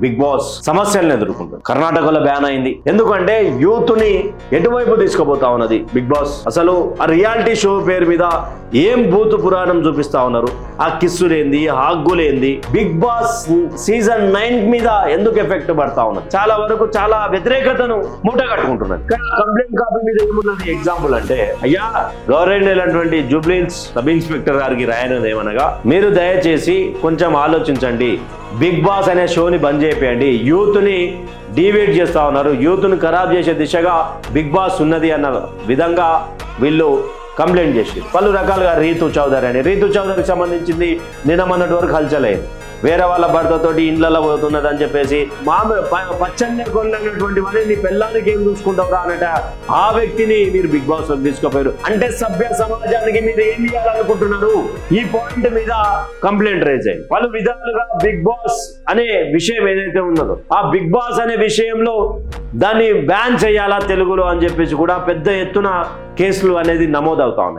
Big boss సమస్యలను ఎదుర్కొంటుంది. కర్ణాటకలో బ్యాన్ అయింది. ఎందుకంటే యూత్ ని ఎటువైపు తీసుకుపోతా ఉన్నది బిగ్ బాస్. అసలు ఆ రియాలిటీ షో పేరు మీద ఏం భూతు పురాణం చూపిస్తా ఉన్నారు. ఆ కిస్సులేంది, హగ్గులేంది, బిగ్ బాస్ సీజన్ 9 మీద ఎందుకు ఎఫెక్ట్ పడతా ఉన్నది. చాలా వరకు చాలా వ్యతిరేకతను మూట కట్టుకుంటున్నది. కంప్లైంట్ కాపీ మీద ఏమున్నది ఎగ్జాంపుల్ అంటే, అయ్యా గవర్నమెంట్ అయినటువంటి జూబ్లీహిల్స్ సబ్ ఇన్స్పెక్టర్ గారికి రాయనది ఏమనగా, మీరు దయచేసి కొంచెం ఆలోచించండి, బిగ్ బాస్ అనే షోని బంద్ చేయండి, యూత్ ని డివేట్ చేస్తా ఉన్నారు, యూత్ ని ఖరాబ్ చేసే దిశగా బిగ్ బాస్ ఉన్నది అన్న విధంగా వీళ్ళు కంప్లైంట్ చేసి పలు రకాలుగా రీతు చౌదరికి సంబంధించింది నిన్న మొన్నటి వరకు హల్చలేదు. వేరే వాళ్ళ భర్తతోటి ఇండ్లలో పోతున్నది అని చెప్పేసి పచ్చని కొన్నటువంటి వాడిని నీ పిల్లలకి ఏం చూసుకుంటావురా అన్నట ఆ వ్యక్తిని మీరు బిగ్ బాస్ తీసుకుపోయారు. అంటే సభ్య సమాజానికి మీరు ఏం చేయాలనుకుంటున్నారు? ఈ పాయింట్ మీద కంప్లైంట్ రైజ్ అయ్యి పలు విధాలుగా బిగ్ బాస్ అనే విషయం ఏదైతే ఉన్నదో ఆ బిగ్ బాస్ అనే విషయంలో దాన్ని బ్యాన్ చేయాలా తెలుగులో అని చెప్పేసి కూడా పెద్ద ఎత్తున కేసులు అనేది నమోదవుతా ఉన్నాయి.